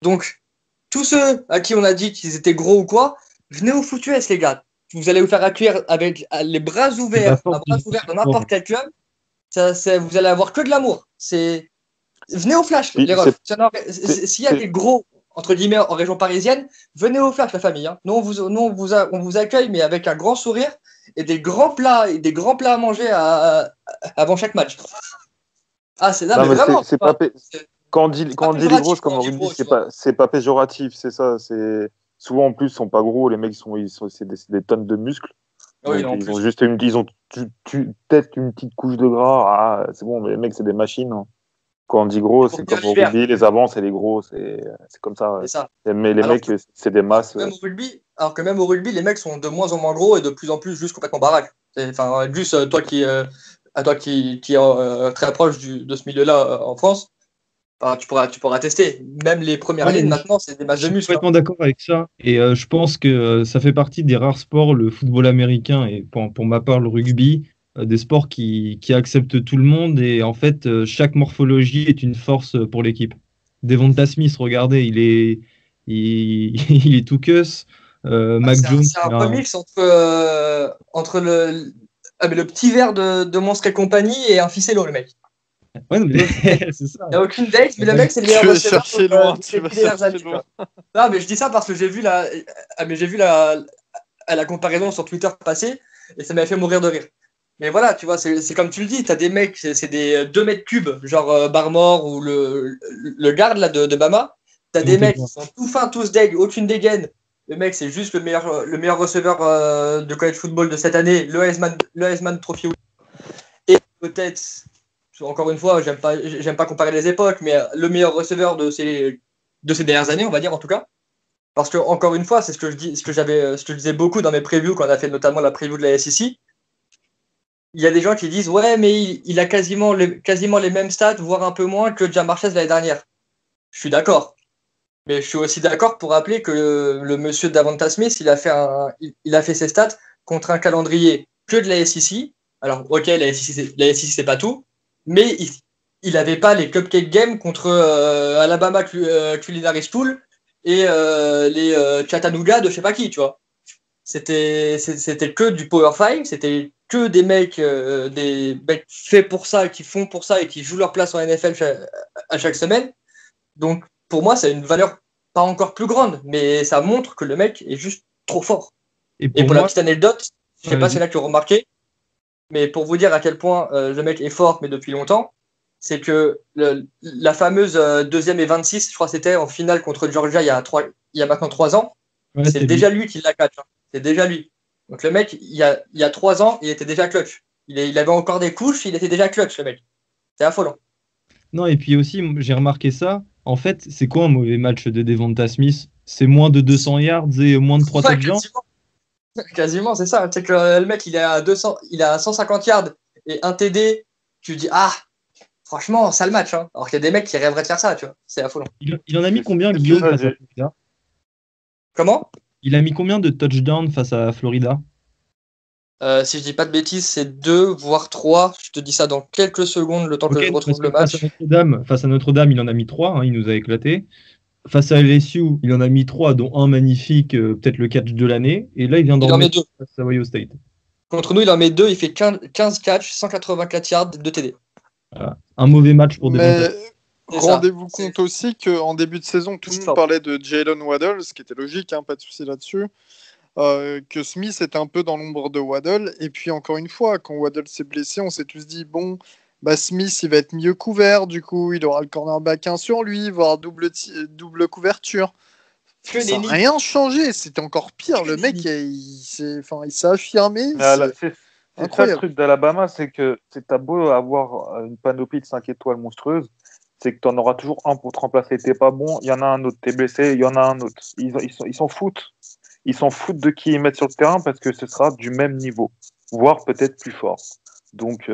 Donc, tous ceux à qui on a dit qu'ils étaient gros ou quoi, venez au foot US, les gars. Vous allez vous faire accueillir avec les bras ouverts, dans n'importe quel club. Vous allez avoir que de l'amour. Venez au Flash, Puis, les refs. S'il y a des gros, entre guillemets, en région parisienne, venez au Flash, la famille. Hein. Nous, on vous accueille, mais avec un grand sourire et des grands plats à manger avant chaque match. Ah, c'est Non, mais mais vraiment. quand on dit les gros, c'est comme au rugby, c'est pas péjoratif, c'est ça. Souvent en plus, ils sont pas gros, les mecs c'est des tonnes de muscles. Oui, Donc, ils ont juste peut-être une petite couche de gras. Ah, c'est bon, mais les mecs, c'est des machines. Hein. Quand on dit gros, c'est comme au rugby, les avants, c'est les gros, c'est comme ça. Ouais. C'est ça. Mais les mecs, c'est des masses. Alors que même au rugby, les mecs sont de moins en moins gros et de plus en plus juste complètement baraques. Enfin, juste toi qui est très proche de ce milieu-là en France, tu pourras tester. Même les premières lignes maintenant, c'est des matchs de muscles. Je suis complètement d'accord avec ça. Et je pense que ça fait partie des rares sports, le football américain et pour ma part le rugby, des sports qui acceptent tout le monde. Et en fait, chaque morphologie est une force pour l'équipe. Devonta Smith, regardez, il est tout cuss. Mac Jones. C'est un remix entre le petit verre de Monstre et compagnie et un ficello, le mec. Ouais, c'est ça. Il n'y a aucune date, mais le mec, c'est le meilleur receveur. Tu vas chercher loin. Non, mais je dis ça parce que j'ai vu la comparaison sur Twitter passer et ça m'a fait mourir de rire. Mais voilà, tu vois, c'est comme tu le dis, tu as des mecs, c'est des 2 mètres cubes, genre Barmore ou le garde là, de Bama. Tu as des mecs qui sont tout fins, tous deg, aucune dégaine. Le mec, c'est juste le meilleur receveur de college football de cette année, le Heisman Trophy. Et peut-être, encore une fois, j'aime pas comparer les époques, mais le meilleur receveur de ces dernières années, on va dire en tout cas. Parce que, encore une fois, c'est ce que je disais beaucoup dans mes previews quand on a fait notamment la preview de la SEC. Il y a des gens qui disent ouais, mais il a quasiment les mêmes stats, voire un peu moins que Ja'Marr Chase l'année dernière. Je suis d'accord. Mais je suis aussi d'accord pour rappeler que le monsieur Davonta Smith, il a fait ses stats contre un calendrier que de la SEC. Alors, ok, la SEC, c'est pas tout, mais il n'avait pas les cupcake games contre Alabama Culinary School et les Chattanooga de je sais pas qui, tu vois. C'était que du Power 5, c'était que des mecs faits pour ça, qui font pour ça et qui jouent leur place en NFL à chaque semaine. Donc, pour moi, ça a une valeur pas encore plus grande, mais ça montre que le mec est juste trop fort. Et pour la petite anecdote, je sais pas si c'est là que tu as remarqué, mais pour vous dire à quel point le mec est fort, mais depuis longtemps, c'est que la fameuse 2e et 26, je crois que c'était en finale contre Georgia il y a maintenant 3 ans, c'est déjà lui qui l'a catch. Hein. C'est déjà lui. Donc le mec, il y a 3 ans, il était déjà clutch. Il avait encore des couches, il était déjà clutch, le mec. C'est affolant. Non, et puis aussi, j'ai remarqué ça. En fait, c'est quoi un mauvais match de Devonta Smith? C'est moins de 200 yards et moins de 3 touchdowns. Quasiment, c'est ça. C'est que le mec, il a 150 yards et un TD. Tu dis, franchement, ça le match. Hein. Alors qu'il y a des mecs qui rêveraient de faire ça, tu vois. C'est affolant. Il en a mis combien, Guillaume, face à Florida? Comment? Il a mis combien de touchdowns face à Florida? Si je dis pas de bêtises, c'est 2, voire 3. Je te dis ça dans quelques secondes, le temps que je retrouve le match. Face à Notre-Dame, il en a mis 3, hein, il nous a éclaté. Face à LSU, il en a mis 3, dont un magnifique, peut-être le catch de l'année. Et là, il vient d'en mettre 2 face à Ohio State. Contre nous, il en met 2, il fait 15 catchs, 184 yards, 2 TD. Voilà. Un mauvais match pour Devonta. Rendez-vous compte aussi qu'en début de saison, tout le monde parlait de Jalen Waddle, ce qui était logique, hein, pas de souci là-dessus. Que Smith était un peu dans l'ombre de Waddle. Et puis encore une fois, quand Waddle s'est blessé, on s'est tous dit bon, Smith il va être mieux couvert, du coup il aura le cornerback 1 sur lui, voire double couverture. Ça n'a rien changé, c'était encore pire. Le mec il s'est affirmé. C'est ça le truc d'Alabama, c'est que t'as beau avoir une panoplie de 5 étoiles monstrueuses, c'est que tu en auras toujours un pour te remplacer. T'es pas bon, il y en a un autre. T'es blessé, il y en a un autre. Ils s'en foutent. Ils s'en foutent de qui ils mettent sur le terrain parce que ce sera du même niveau, voire peut-être plus fort. Donc,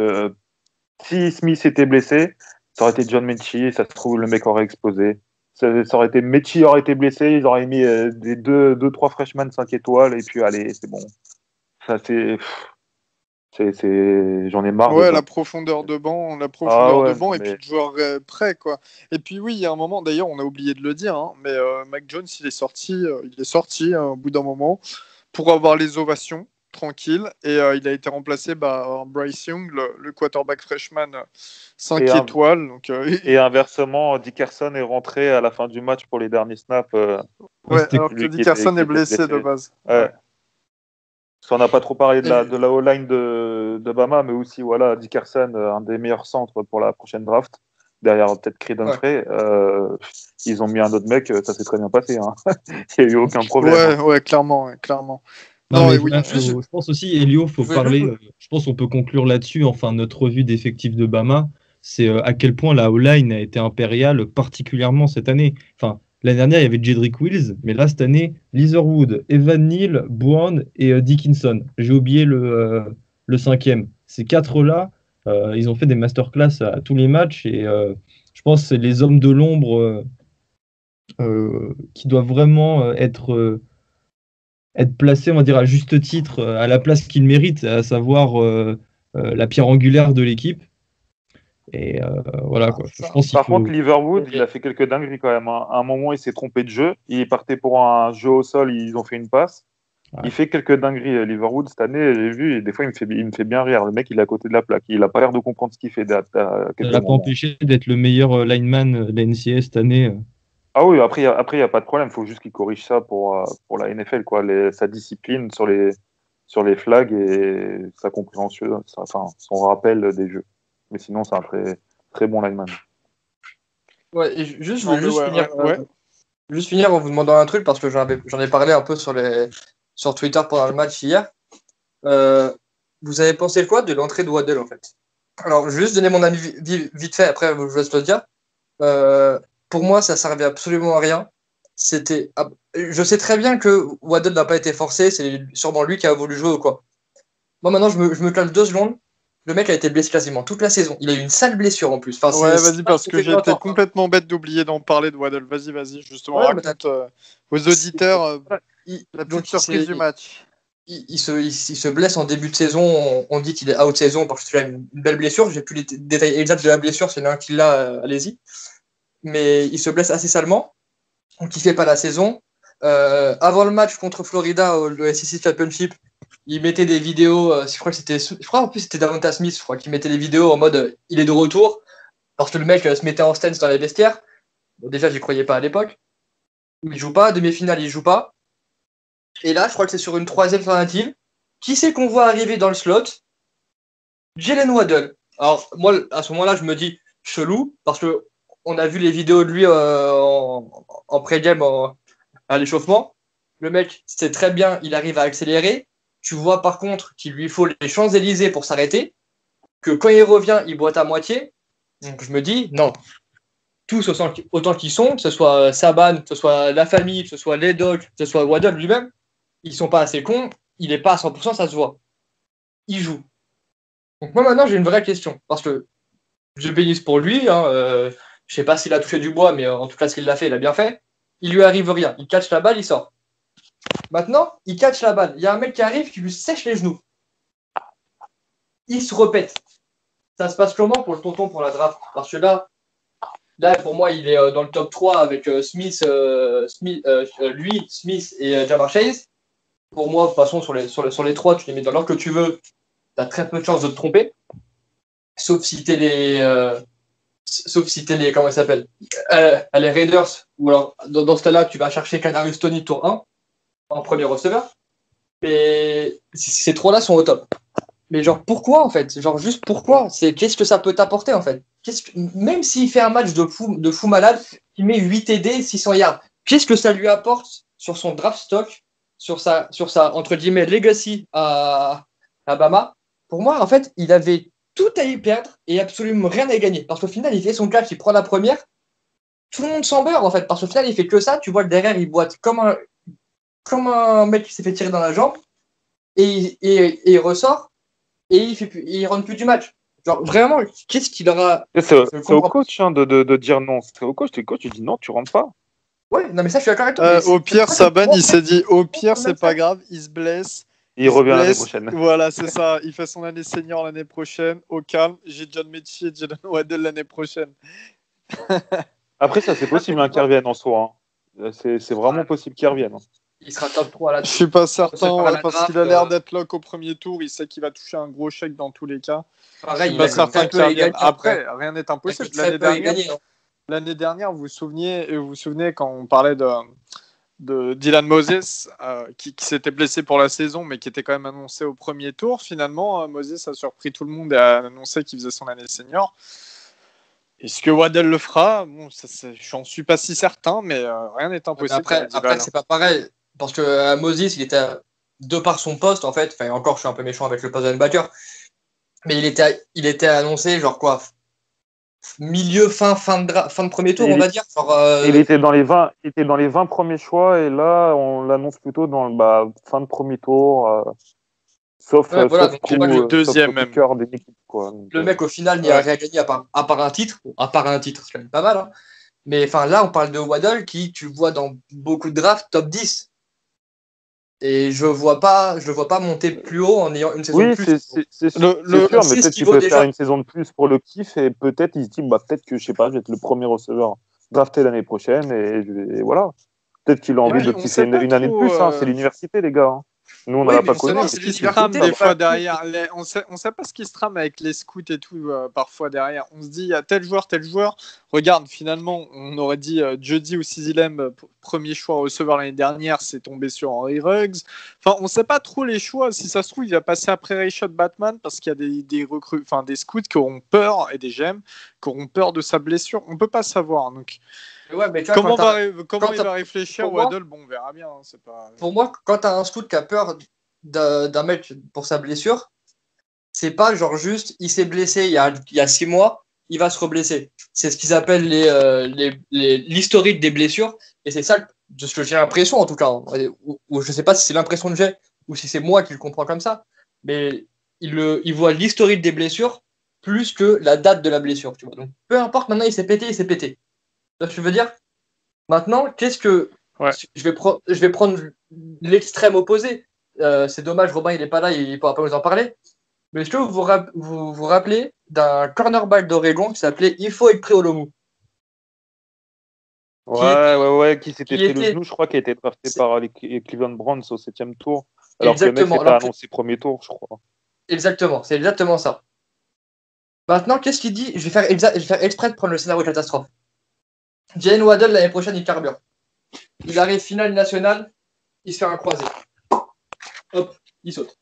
si Smith était blessé, ça aurait été John Mechie, ça se trouve, le mec aurait explosé. Ça aurait été Mechie aurait été blessé, ils auraient mis des 2-3 freshmen 5 étoiles, et puis allez, c'est bon. Ça, j'en ai marre. Ouais, la profondeur de banc, et puis de joueurs prêts, quoi. Et puis oui, il y a un moment, d'ailleurs, on a oublié de le dire, hein, mais Mac Jones, il est sorti au bout d'un moment pour avoir les ovations, tranquille, et il a été remplacé par Bryce Young, le quarterback freshman 5 étoiles. Donc, et inversement, Dickerson est rentré à la fin du match pour les derniers snaps. Ouais, alors que Dickerson est blessé de base. Ouais. On n'a pas trop parlé de la O-line de Bama, mais aussi voilà, Dickerson, un des meilleurs centres pour la prochaine draft. Derrière peut-être Creed Humphrey. Ils ont mis un autre mec, ça s'est très bien passé. Hein. Il n'y a eu aucun problème. Ouais, clairement. Non, mais je pense aussi, Elio, faut parler. Je pense qu'on peut conclure là-dessus. Enfin, notre revue d'effectifs de Bama, c'est à quel point la O-line a été impériale, particulièrement cette année. Enfin, l'année dernière, il y avait Jedrick Wills, mais là, cette année, Leatherwood, Evan Neal, Bourne et Dickinson. J'ai oublié le cinquième. Ces quatre-là, ils ont fait des masterclass à tous les matchs et je pense que c'est les hommes de l'ombre qui doivent vraiment être placés, on va dire, à juste titre, à la place qu'ils méritent, à savoir la pierre angulaire de l'équipe. Et voilà quoi. Je pense Par contre, Leatherwood, il a fait quelques dingueries quand même. À un moment, il s'est trompé de jeu. Il partait pour un jeu au sol, ils ont fait une passe. Ouais. Il fait quelques dingueries. Leatherwood, cette année, j'ai vu, et des fois, il me fait bien rire. Le mec, il est à côté de la plaque. Il n'a pas l'air de comprendre ce qu'il fait. Ça ne l'a pas empêché d'être le meilleur lineman de la NCAA cette année. Ah oui, après, il n'y a pas de problème. Il faut juste qu'il corrige ça pour la NFL, quoi. Sa discipline sur les flags et sa compréhension, son rappel des jeux. Mais sinon, c'est un très, très bon lineman. Ouais, et je voulais juste finir en vous demandant un truc parce que j'en ai parlé un peu sur Twitter pendant le match hier. Vous avez pensé quoi de l'entrée de Waddle en fait? Alors, je vais juste donner mon avis vite fait, après je vous laisse le dire. Pour moi, ça servait absolument à rien. Je sais très bien que Waddle n'a pas été forcé, c'est sûrement lui qui a voulu jouer ou quoi. Moi maintenant, je me calme 2 secondes. Le mec a été blessé quasiment toute la saison. Il a eu une sale blessure en plus. Enfin, ouais, vas-y, parce que j'étais complètement bête d'oublier d'en parler de Waddle. Vas-y, justement, raconte aux auditeurs la petite surprise du match. Il se blesse en début de saison. On dit qu'il est out saison parce qu'il a une belle blessure. J'ai plus les détails exacts de la blessure. C'est l'un qui l'a, allez-y. Mais il se blesse assez salement. Donc, il fait pas la saison. Avant le match contre Florida, le SEC Championship, il mettait des vidéos, je crois en plus c'était Davonta Smith, je crois qu'il mettait des vidéos en mode il est de retour, parce que le mec se mettait en stance dans les vestiaires. Bon, déjà, j'y croyais pas à l'époque. Il joue pas, demi-finale, il joue pas. Et là, je crois que c'est sur une 3e tentative. Qui c'est qu'on voit arriver dans le slot? Jalen Waddle. Alors, moi, à ce moment-là, je me dis chelou, parce que on a vu les vidéos de lui en pré-game à l'échauffement. Le mec, c'est très bien, il arrive à accélérer. Tu vois par contre qu'il lui faut les Champs-Élysées pour s'arrêter, que quand il revient, il boite à moitié. Donc je me dis, non, tous autant qu'ils sont, que ce soit Saban, que ce soit la famille, que ce soit les dogs, que ce soit Waddle lui-même, ils sont pas assez cons, il n'est pas à 100%, ça se voit. Il joue. Donc moi maintenant j'ai une vraie question, parce que je bénisse pour lui, je sais pas s'il a touché du bois, mais en tout cas s'il l'a fait, il a bien fait. Il lui arrive rien, il catch la balle, il sort. Maintenant, il catch la balle. Il y a un mec qui arrive qui lui sèche les genoux. Il se répète. Ça se passe comment pour le tonton pour la draft? Parce que là, pour moi, il est dans le top 3 avec Smith et Ja'Marr Chase. Pour moi, de toute façon, sur les 3, tu les mets dans l'ordre que tu veux. Tu as très peu de chances de te tromper. Sauf si t'es les comment il s'appelle les Raiders. Ou alors, dans ce cas-là, tu vas chercher Kadarius Toney tour 1. En premier receveur, mais ces 3-là sont au top. Mais genre pourquoi en fait? Genre juste pourquoi? Qu'est-ce que ça peut t'apporter en fait? Même s'il fait un match de fou malade, il met 8 TD, 600 yards, qu'est-ce que ça lui apporte sur son draft stock, sur sa entre guillemets legacy à Bama? Pour moi en fait, il avait tout à y perdre et absolument rien à y gagner. Parce qu'au final, il fait son catch, il prend la première, tout le monde s'en beurre en fait. Parce qu'au final, il fait que ça, tu vois le derrière, il boite comme un mec qui s'est fait tirer dans la jambe, et il ressort, et il rentre plus du match. Genre vraiment, qu'est-ce qu'il aura. C'est au coach de dire non. C'est au coach, le coach il dit non, tu rentres pas. Ouais, non mais ça je suis d'accord avec toi. Au pire, Saban, il s'est dit au pire, c'est pas grave, il se blesse. Il revient l'année prochaine. Voilà, c'est ça. Il fait son année senior l'année prochaine. Au calme, j'ai John Mechie et Jalen Waddell l'année prochaine. Après, ça, c'est possible qu'il revienne en soi. Hein. C'est vraiment possible qu'il revienne. Il sera top 3 là. Je suis pas certain parce qu'il a l'air d'être lock au premier tour. Il sait qu'il va toucher un gros chèque dans tous les cas. Pareil, je suis pas certain qu'il revienne. Après, rien n'est impossible. L'année dernière, vous vous souvenez quand on parlait de Dylan Moses qui s'était blessé pour la saison mais qui était quand même annoncé au premier tour. Finalement, Moses a surpris tout le monde et a annoncé qu'il faisait son année senior. Est-ce que Waddell le fera? Bon, j'en suis pas si certain, mais rien n'est impossible. Après c'est pas pareil parce que Moses, il était de par son poste en fait. Enfin, encore, je suis un peu méchant avec le poste de linebacker, mais il était annoncé genre quoi, milieu fin de premier tour, on va dire. Il était dans les 20 premiers choix et là on l'annonce plutôt dans fin de premier tour. Sauf le deuxième même. Des équipes, quoi. Donc, le mec au final n'y a rien gagné à part un titre. Bon, à part un titre, c'est quand même pas mal. Hein. Mais enfin là, on parle de Waddle qui, tu vois dans beaucoup de drafts, top 10. Et je le vois pas monter plus haut en ayant une saison de plus. C'est sûr, mais peut-être qu'il peut faire une saison de plus pour le kiff et peut-être il se dit peut-être que je sais pas, je vais être le premier receveur drafté l'année prochaine et voilà. Peut-être qu'il a envie de pousser une année de plus. Hein. C'est l'université, les gars. Hein. Nous, on n'a pas connu. Ce qui se trame des fois derrière. On sait pas ce qui se trame avec les scouts et tout, parfois derrière. On se dit, il y a tel joueur. Regarde, finalement, on aurait dit Jeudy ou Sizilem, premier choix receveur l'année dernière, c'est tombé sur Henry Ruggs. Enfin, on sait pas trop les choix. Si ça se trouve, il va passer après Rayshad Batman parce qu'il y a des scouts qui auront peur et des GM qui auront peur de sa blessure. On peut pas savoir. Donc. Ouais, mais comment il va réfléchir Waddle, bon, on verra bien. C'est pas... Pour moi, quand tu as un scout qui a peur d'un mec pour sa blessure, c'est pas genre juste il s'est blessé il y a 6 mois, il va se reblesser. C'est ce qu'ils appellent l'historique des blessures, et c'est ça de ce que j'ai l'impression en tout cas. Ou je sais pas si c'est l'impression que j'ai ou si c'est moi qui le comprends comme ça, mais il voit l'historique des blessures plus que la date de la blessure. Tu vois. Donc peu importe, maintenant il s'est pété. Je veux dire, maintenant, qu'est-ce que. Ouais. Je vais prendre l'extrême opposé. C'est dommage, Robin, il n'est pas là, il ne pourra pas nous en parler. Mais est-ce que vous vous rappelez d'un cornerback d'Oregon qui s'appelait Ifo Ekpreolomu? Qui s'était fait le genou, je crois, qui a été drafté par les Cleveland Browns au 7e tour. Alors que le mec s'était annoncé premier tour, je crois. Exactement, c'est exactement ça. Maintenant, qu'est-ce qu'il dit? Je vais faire exprès de prendre le scénario de catastrophe. Jalen Waddle, l'année prochaine, il carbure. Il arrive finale nationale, il se fait un croisé. Hop, il saute.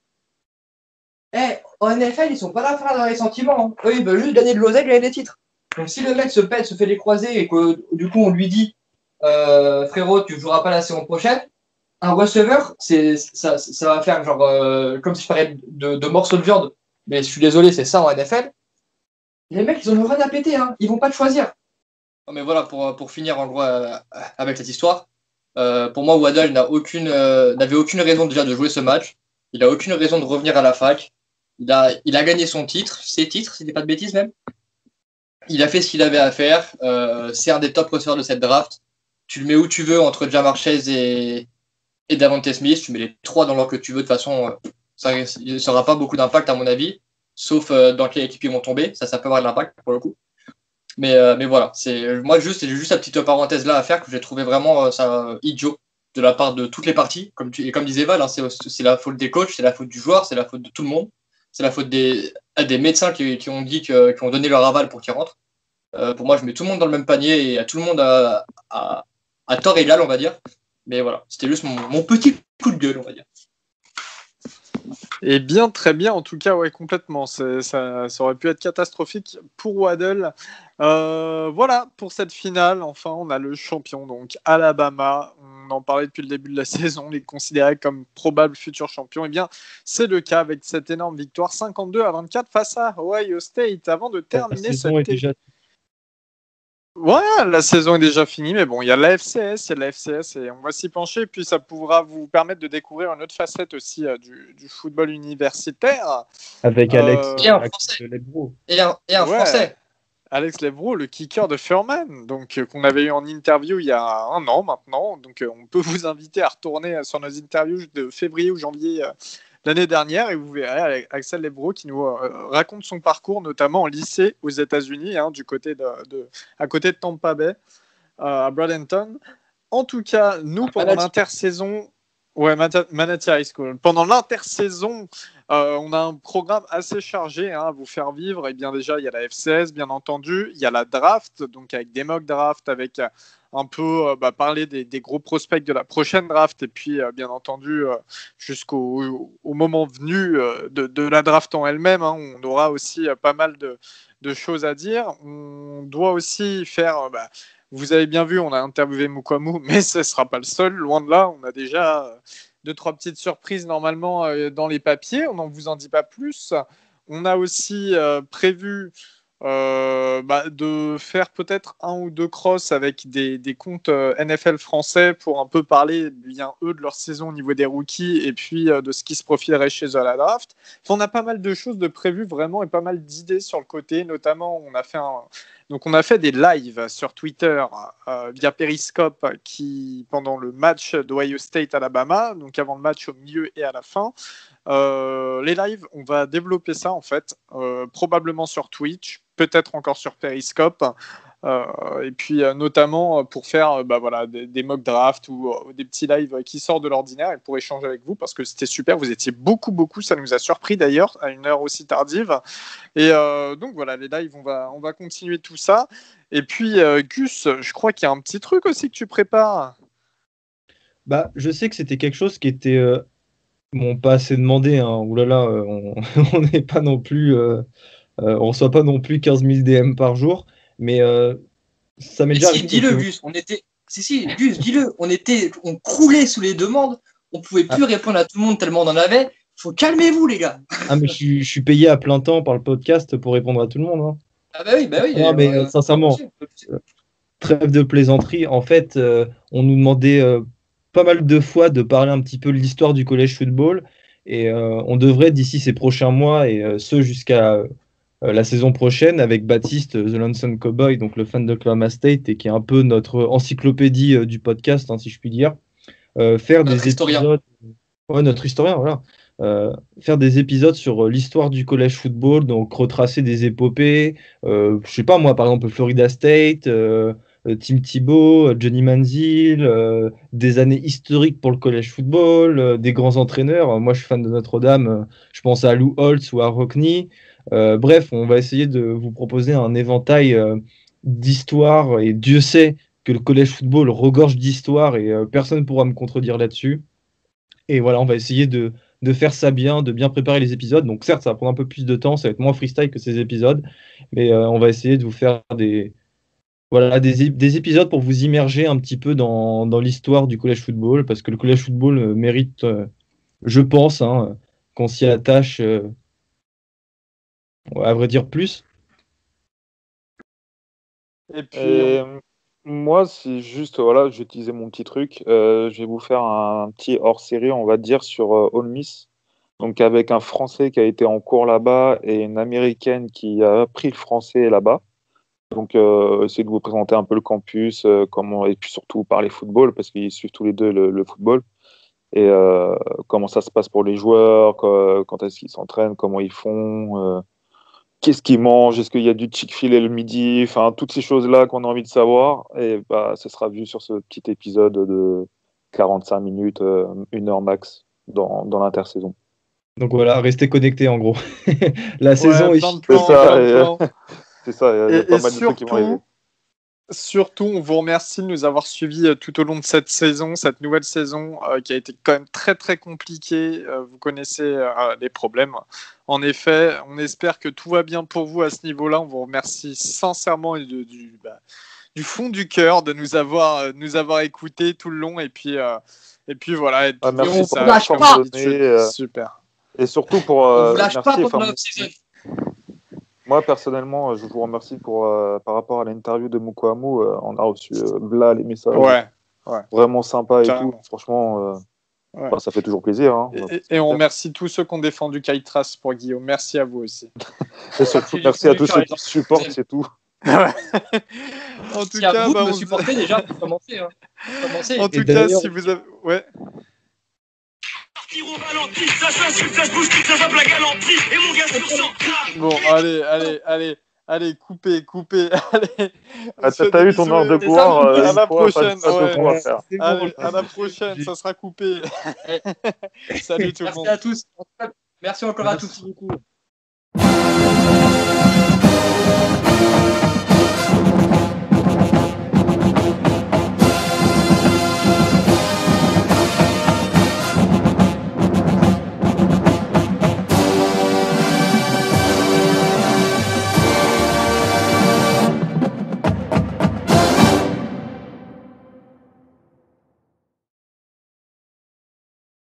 En NFL, ils sont pas là à faire dans les sentiments. Hein. Eux, ils veulent juste gagner de l'oseille et gagner des titres. Donc si le mec se pète, se fait les croisés et que du coup on lui dit frérot, tu joueras pas la saison prochaine, un receveur, ça va faire genre comme si je parlais de morceaux de viande. Mais je suis désolé, c'est ça en NFL. Les mecs, ils ont le rien à péter, hein. Ils vont pas te choisir. Non, mais voilà, pour finir en gros avec cette histoire, pour moi, Waddle n'avait aucune raison déjà de jouer ce match. Il n'a aucune raison de revenir à la fac. Il a gagné ses titres, si n'est pas de bêtises même. Il a fait ce qu'il avait à faire. C'est un des top receveurs de cette draft. Tu le mets où tu veux entre Ja'Marr Chase et Davante Smith. Tu mets les 3 dans l'ordre que tu veux. De toute façon, ça n'aura pas beaucoup d'impact à mon avis. Sauf dans quelle équipe ils vont tomber. Ça peut avoir de l'impact pour le coup. Mais voilà, j'ai juste la petite parenthèse là à faire que j'ai trouvé vraiment ça idiot de la part de toutes les parties. Comme disait Val, hein, c'est la faute des coachs, c'est la faute du joueur, c'est la faute de tout le monde. C'est la faute des médecins qui ont dit qui ont donné leur aval pour qu'il rentre. Pour moi, je mets tout le monde dans le même panier et à tout le monde à tort égal, on va dire. Mais voilà, c'était juste mon petit coup de gueule, on va dire. Eh bien, très bien, en tout cas, ouais, complètement. Ça aurait pu être catastrophique pour Waddle. Voilà, pour cette finale, enfin, on a le champion, donc Alabama. On en parlait depuis le début de la saison, il est considéré comme probable futur champion. Eh bien, c'est le cas avec cette énorme victoire 52-24 face à Ohio State. Avant de La terminer saison est déjà. Ouais, la saison est déjà finie, mais bon, il y a la FCS, et on va s'y pencher, puis ça pourra vous permettre de découvrir une autre facette aussi du football universitaire. Avec Alex, Et un Alex Français. Lebro. Et un Ouais, Français. Alex Levrault, le kicker de Furman, donc qu'on avait eu en interview il y a 1 an maintenant. Donc on peut vous inviter à retourner sur nos interviews de février ou janvier l'année dernière et vous verrez Axel Levrault qui nous raconte son parcours, notamment en lycée aux États-Unis, du côté à côté de Tampa Bay, à Bradenton. En tout cas, nous, pendant l'intersaison, ouais, Manatee High School. Pendant l'intersaison, on a un programme assez chargé à vous faire vivre. Et bien déjà, il y a la FCS, bien entendu. Il y a la draft, donc avec des mock drafts, avec un peu parler des gros prospects de la prochaine draft. Et puis, bien entendu, jusqu'au moment venu de la draft en elle-même, on aura aussi pas mal de choses à dire. On doit aussi faire... vous avez bien vu, on a interviewé Mukwemu, mais ce ne sera pas le seul. Loin de là, on a déjà 2-3 petites surprises normalement dans les papiers. On n'en vous en dit pas plus. On a aussi prévu de faire peut-être 1 ou 2 crosses avec des comptes NFL français pour un peu parler bien eux de leur saison au niveau des rookies et puis de ce qui se profilerait chez eux à la draft. Enfin, on a pas mal de choses de prévues vraiment et pas mal d'idées sur le côté. Notamment, on a fait des lives sur Twitter via Periscope pendant le match d'Ohio State Alabama, donc avant le match, au milieu et à la fin. Les lives, on va développer ça en fait, probablement sur Twitch, peut-être encore sur Periscope, et puis notamment pour faire des mock drafts ou des petits lives qui sortent de l'ordinaire et pour échanger avec vous parce que c'était super, vous étiez beaucoup, ça nous a surpris d'ailleurs à une heure aussi tardive. Et donc voilà, les lives, on va continuer tout ça. Et puis Gus, je crois qu'il y a un petit truc aussi que tu prépares. Je sais que c'était quelque chose qui était pas assez demandé. Ouh là là, on n'est pas non plus, on reçoit pas non plus 15 000 DM par jour, mais ça m'est déjà arrivé. Dis-le, Gus, Gus, dis-le, on croulait sous les demandes, on pouvait plus répondre à tout le monde tellement on en avait. Faut calmez-vous, les gars. Mais je suis payé à plein temps par le podcast pour répondre à tout le monde. Ah bah oui. Non, mais sincèrement, trêve de plaisanterie. En fait, on nous demandait pas mal de fois de parler un petit peu de l'histoire du college football. Et on devrait, d'ici ces prochains mois, et ce jusqu'à la saison prochaine, avec Baptiste, The Lonesome Cowboy, donc le fan d'Oklahoma State, et qui est un peu notre encyclopédie du podcast, si je puis dire, faire des épisodes. Ouais, notre historien, voilà. Faire des épisodes sur l'histoire du college football, donc retracer des épopées. Je sais pas, moi, par exemple, Florida State, Tim Tebow, Johnny Manziel, des années historiques pour le college football, des grands entraîneurs. Moi, je suis fan de Notre-Dame, je pense à Lou Holtz ou à Rockney. Bref, on va essayer de vous proposer un éventail d'histoires, et Dieu sait que le college football regorge d'histoires et personne ne pourra me contredire là-dessus. Et voilà, on va essayer de faire ça bien, de bien préparer les épisodes. Donc certes, ça va prendre un peu plus de temps, ça va être moins freestyle que ces épisodes, mais on va essayer de vous faire des épisodes pour vous immerger un petit peu dans l'histoire du college football, parce que le college football mérite, je pense, qu'on s'y attache, à vrai dire, plus. Et puis, moi, c'est juste, voilà, j'ai utilisé mon petit truc. Je vais vous faire un petit hors-série, on va dire, sur Ole Miss. Donc, avec un Français qui a été en cours là-bas et une Américaine qui a appris le français là-bas. Donc, essayer de vous présenter un peu le campus, et puis surtout parler football, parce qu'ils suivent tous les deux le football. Et comment ça se passe pour les joueurs, quand est-ce qu'ils s'entraînent, comment ils font, qu'est-ce qu'ils mangent, est-ce qu'il y a du Chick-fil-A le midi, enfin, toutes ces choses-là qu'on a envie de savoir. Et ce sera vu sur ce petit épisode de 45 minutes, 1 heure max dans l'intersaison. Donc voilà, restez connectés en gros. La saison est plein de plans, c'est ça, il y a pas mal de trucs qui vont arriver. Surtout, on vous remercie de nous avoir suivis tout au long de cette saison, cette nouvelle saison qui a été quand même très très compliquée. Vous connaissez les problèmes. En effet, on espère que tout va bien pour vous à ce niveau-là. On vous remercie sincèrement du fond du cœur de nous avoir écoutés tout le long. Et puis voilà. Et puis, Merci on pour vous lâche la pas. Super. Et surtout pour. On vous lâche pas merci, pendant l'off-season. Moi, personnellement, je vous remercie par rapport à l'interview de Mukwamo. On a reçu là les messages Ouais. vraiment sympas et Carrément. tout. Franchement, Ouais. ça fait toujours plaisir. Hein. Et on remercie tous ceux qui ont défendu Kyle Trask pour Guillaume. Merci à vous aussi. Et surtout, merci à tous ceux qui supportent, c'est tout. En tout cas, vous me supportez déjà pour commencer. Hein. En tout cas, si vous avez... Ouais. Bon, allez, coupez. Allez. T'as eu ton heure de gloire. À la prochaine. Allez, à la prochaine, ça sera coupé. Salut tout le monde. Merci à tous. Merci encore à tous.